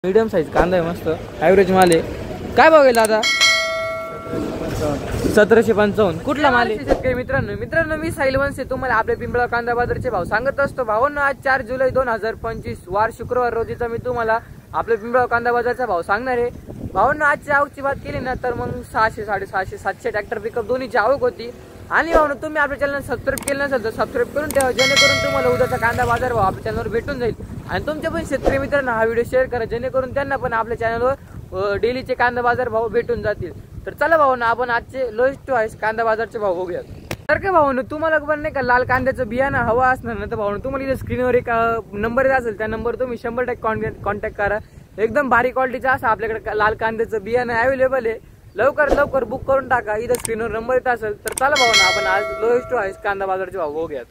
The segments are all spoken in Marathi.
मीडियम साईज कांदा आहे, मस्त ॲव्हरेज माल आहे. काय भाव गेला आता? 1755. कुठला माल आहे? शेतकरी मित्रांनो मी साहिल वंसे तुम्हाला आपल्या पिंपळा कांदा बाजारचे भाव सांगत असतो. भावांनो, आज 4 जुलै 2025 वार शुक्रवार रोजीचा मी तुम्हाला आपल्या पिंपळा कांदा बाजारचा भाव सांगणार आहे. भावांनो, आजची आवकची बात केली ना तर मग 600, 650, 700 ट्रॅक्टर पिकअप दोन्हीची आवक होती. आणि भावांनो, तुम्ही आपल्या चॅनल सबस्क्राईब केलं नसेल तर सबस्क्राईब करून ठेवा, जेणेकरून तुम्हाला उद्याचा कांदा बाजार भाव आपल्या चॅनलवर भेटून जाईल. आणि तुमच्या पण शेतकरी मित्रांना हा व्हिडिओ शेअर करा, जेणेकरून त्यांना पण आपल्या चॅनलवर डेलीचे कांदा बाजार भाव भेटून जातील. तर चला भावांनो, आपण आजचे लोएस्ट टू हायस्ट कांदा बाजारचे भाव बघूयात. तर काय भावांनो, तुम्हाला पण नाही का लाल कांद्याचं बियाणं हवा असणार ना, तर भावांनो तुम्हाला इथे स्क्रीनवर एक नंबर येत असेल, त्या नंबर तुम्ही 100% कॉन्टॅक्ट करा. एकदम भारी क्वालिटीचा असं आपल्याकडे लाल कांद्याचं बियाणं अवेलेबल आहे. लवकर बुक करून टाका, इथं स्क्रीनवर नंबर येत असेल. तर चला भावांनो, आपण आज लोएस्ट टू हायस्ट कांदा बाजारचे भाव बघूयात.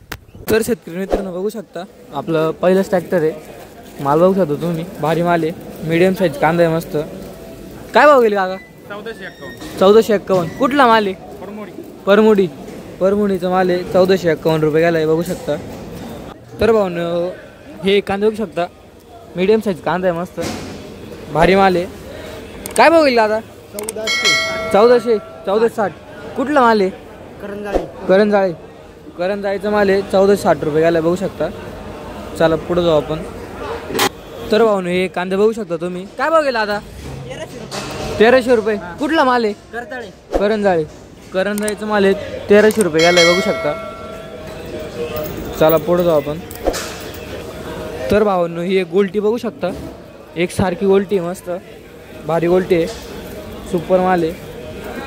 तर शेतकरी मित्रांनो बघू शकता, आपलं पहिलंच ट्रॅक्टर आहे. माल बघू शकता तुम्ही, भारी माल आहे, मीडियम साईज कांदा आहे मस्त. काय भाव गेले काका? 1451. कुठला माल आहे? परमुडीचा माल आहे. 1451 रुपये गेला आहे, बघू शकता. तर भाऊ हे कांदा बघू शकता, मीडियम साईज कांदा आहे मस्त, भारी माल आहे. काय भाव गेला आता? 1460. कुठला माल आहे? करंजाळीचा माल आहे. 1460 रुपये गेला, बघू शकता. चला पुढे जाऊ आपण. तर भाऊ हे कांदे बघू शकता तुम्ही. काय भाव गेला आता? 1300 रुपये. कुठला माल आहे? करंजाळीचा माल आहे. 1300 रुपये गेलाय, बघू शकता. चला पुढे जाऊ आपण. तर भावांनो, ही एक गोल्टी बघू शकता, एक सारखी गोल्टी आहे, मस्त भारी गोल्टी आहे, सुपर माल आहे.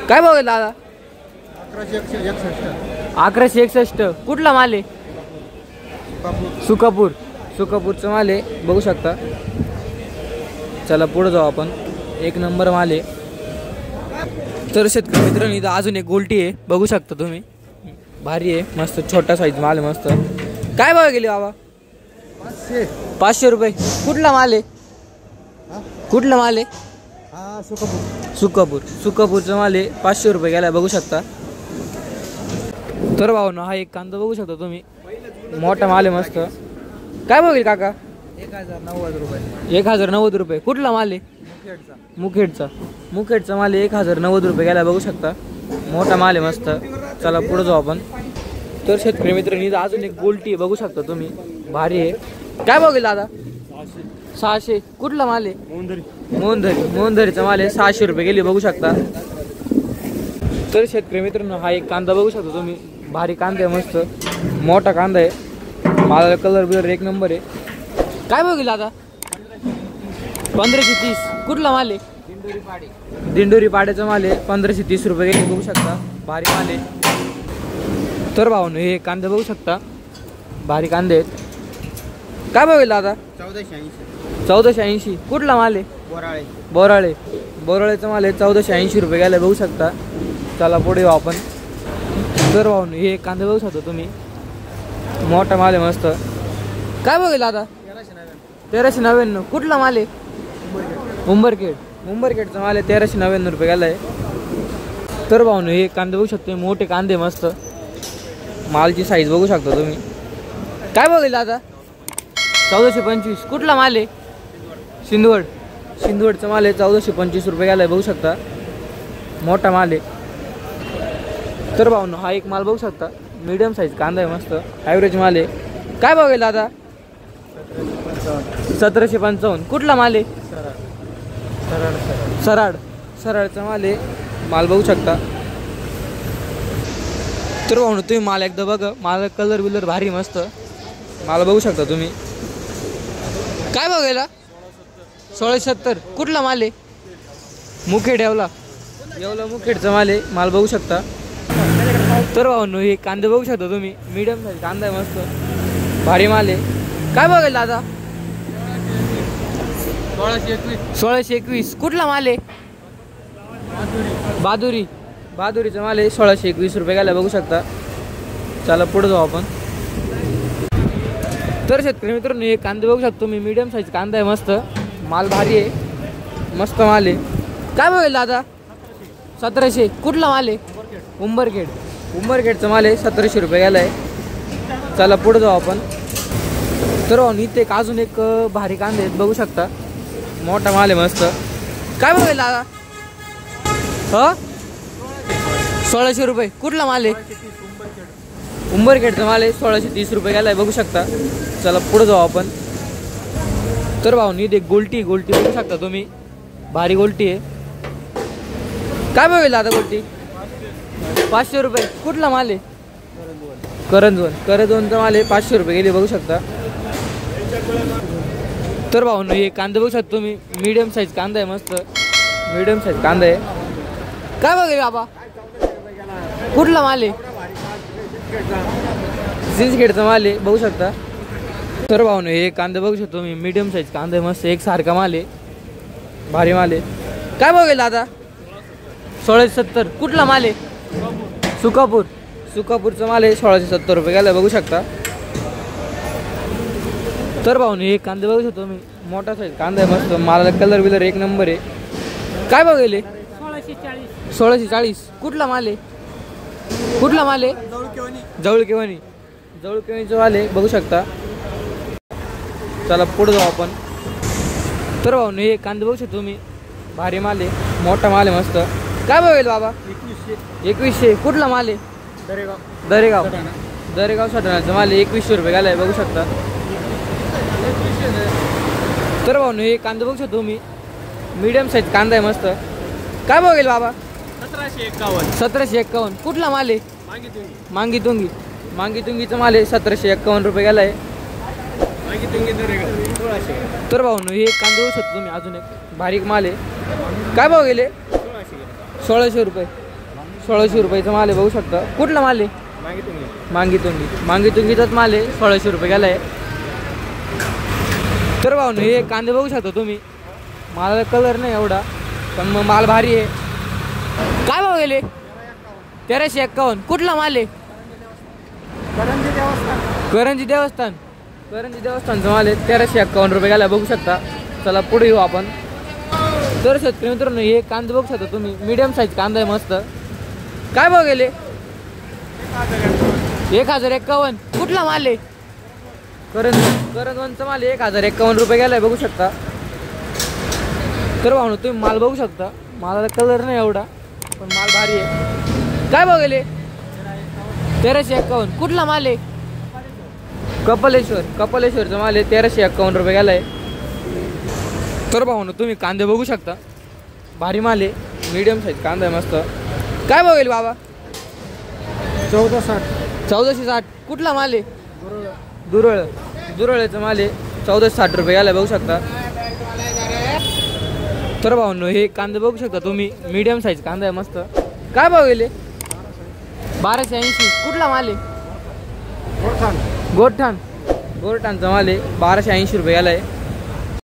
काय भाव गेला आता? 1161. कुठला माल आहे? सुकापूरचा माल आहे, बघू शकता. चला पुढे जाऊ आपण. एक नंबर माल आहे. तर शेतकरी मित्रांनो, इथं अजून एक गोल्टी आहे, बघू शकता तुम्ही, भारी आहे, मस्त छोटा साईज माल आहे, मस्त. काय भाव गेले बाबा? 500 रुपये. कुठला माल आहे? सुकापूरचा माल आहे. 500 रुपये गेला, बघू शकता. तर भावांनो, हा एक कांदा बघू शकता तुम्ही, मोठा माल आहे, मस्त. काय भाव गेले काका? 1090 रुपये. कुठला माल आहे? मुखेडचा माल आहे. 1090 रुपये गेला, बघू शकता. मोठा माल आहे, मस्त. चला पुढे जाऊ आपण. तर शेतकरी मित्रांनो, अजून एक गोल्टी आहे, बघू शकता तुम्ही, भारी आहे. काय भाव गेला आता? 600. कुठला माल आहे? मोहनदरीचा माल आहे. 600 रुपये गेली, बघू शकता. तर शेतकरी मित्रांनो, हा एक कांदा बघू शकता तुम्ही, भारी कांदा आहे, मस्त मोठा कांदा आहे. मालाला कलर बिलर एक नंबर आहे. काय भाव गेला आता? 1530. कुठला माल आहे? दिंडोरी पाड्याचा माल आहे. 1530 रुपये गेले, बघू शकता, भारी माल आहे. तर भावांनो, हे कांदे बघू शकता, भारी कांदे आहेत. काय भाव गेला आता? 1480. कुठला माल आहे? बोराळेचा माल आहे. 1480 रुपये गेला, बघू शकता. चला पुढे येऊ आपण. तर भावांनो, हे कांदे बघू शकता तुम्ही, मोठा माल आहे, मस्त. काय भाव गेला आता? 1399. कुठला माल आहे? मुंबरखेडचा माल आहे. 1399 रुपये गेला आहे. तर भावांनो, हे कांदे बघू शकतो, मोठे कांदे, मस्त मालची साईज बघू शकता तुम्ही. काय भाव गेला आता? 1425. कुठला माल आहे? सिंदवडचा माल आहे. 1425 रुपये गेला आहे, बघू शकता. मोठा माल आहे. तर भावांनो, हा एक माल बघू शकता, मीडियम साईज कांदा आहे, मस्त ॲव्हरेज माल आहे. काय भाव गेला आता? 1755. कुठला माल आहे? सराडचा माल आहे. माल बघू शकता. तर भावांनो, तुम्ही माल एकदा बघा, माल कलर बिलर भारी, मस्त माल बघू शकता तुम्ही. काय भाव गेला? 1670. कुठला माल आहे? मुखेडचा माल आहे. माल बघू शकता. तर भावांनो, हे कांदे बघू शकता तुम्ही, मीडियम साईज कांदा आहे, मस्त भारी माल आहे. काय भाव गेला आता? 1621. कुठला माल आहे? बहादुरीचा माल आहे. 1621 रुपये गेला, बघू शकता. चला पुढे जाऊ आपण. तर शेतकरी मित्रांनो, हे कांदे बघू शकतो मी, मीडियम साईज कांदा आहे, मस्त माल भारी आहे, मस्त माल आहे. काय भाव गेला आता? 1700. कुठला माल आहे? उंबरखेडचा माल आहे. 1700 रुपये गेला आहे. चला पुढे जाऊ आपण. तर इथे अजून एक भारी कांदे आहेत, बघू शकता. मोठा माल आहे मस्त. काय बघेल दादा? ह 1600 रुपये. कुठला माल आहे? उंबरखेडचा माल आहे. 1630 रुपये गेलाय बघू शकता. चला पुढे जाऊ आपण. तर भाऊ नी एक गोल्टी बघू शकता तुम्ही, भारी गोल्टी आहे. काय बघेल दादा गोल्टी? 500 रुपये. कुठला माल आहे? करंजवनचा माल आहे. 500 रुपये गेले बघू शकता. तर भाऊ हे कांदा बघू शकता तुम्ही, मीडियम साईज कांदा आहे मस्त, मीडियम साईज कांदा आहे. काय बघेल बाबा? कुठला माल आहे? सिंदखेडचा माल आहे बघू शकता. तर भाऊ हे कांदा बघू शकतो तुम्ही, मीडियम साईज कांदा आहे मस्त, एक सारखा माल आहे, भारी माल आहे. काय बघेल दादा? 1670. कुठला माल आहे? सुकापूरचा माल आहे. 1670 रुपये गेला बघू शकता. तर भाऊ हे कांदे बघू शकतो मी, मोठा साईज कांदा आहे मस्त, मालाला कलर बिलर एक नंबर आहे. काय बघेल? 1640. कुठला माल आहे? जवळकेवणीचा माल आहे बघू शकता. चला पुढे जाऊ आपण. तर भाऊ हे कांदे बघू शकतो तुम्ही, भारी माल आहे, मोठा माल आहे मस्त. काय बघेल बाबा? 2100. कुठला माल आहे? दरेगाव सटाण्याचा माल आहे. 2100 रुपये गेलाय बघू शकता. तर भाऊ हे कांदा बघू शकतो तुम्ही, मीडियम साईज कांदा आहे मस्त. काय बघेल बाबा? 1751. कुठला माल आहे? मांगीतुंगीचा माल आहे. 1751 रुपये गेलाय. तर भाऊ हे कांदा बघू शकतो तुम्ही, अजून एक बारीक माल आहे. काय भाव गेले? 1600 रुपये. 1600 रुपयाचा माल आहे बघू शकता. कुठला माल आहे? मांगीतुंगीचाच माल आहे. 1600 रुपये गेलाय. तर भाऊ हे कांदे बघू शकता तुम्ही, मालाला कलर नाही एवढा, पण मग माल भारी आहे. काय भाव गेले? 1351. कुठला माल आहे? करंजी देवस्थानचा माल आहे. 1351 रुपये गेला बघू शकता. चला पुढे येऊ आपण. तर शेतकरी मित्रांनो हे कांदे बघू शकता तुम्ही, मीडियम साईज कांदा आहे मस्त. काय भाव गेले? 1051. कुठला माल आहे? करंजवनचा माल आहे. 1051 रुपये गेलाय बघू शकता. तर भाऊ तुम्ही माल बघू शकता, मालाला कलर नाही एवढा, पण माल भारी आहे. काय भाव गेले? 1351. कुठला माल आहे? कपालेश्वरचा माल आहे. 1351 रुपये गेलाय. तर भाऊ तुम्ही कांदे बघू शकता, भारी माल आहे, मीडियम साईज कांदा आहे मस्त. काय भाव गेले बाबा? 1460. कुठला माल आहे? दुरळचा माल आहे. 1460 रुपये गेलाय बघू शकता. तर भाऊ हे कांदे बघू शकता तुम्ही, मीडियम साईज कांदा आहे मस्त. काय भाव गेले? 1280. कुठला माल आहे? गोरठाणचा माल आहे. 1280 रुपये गेलाय.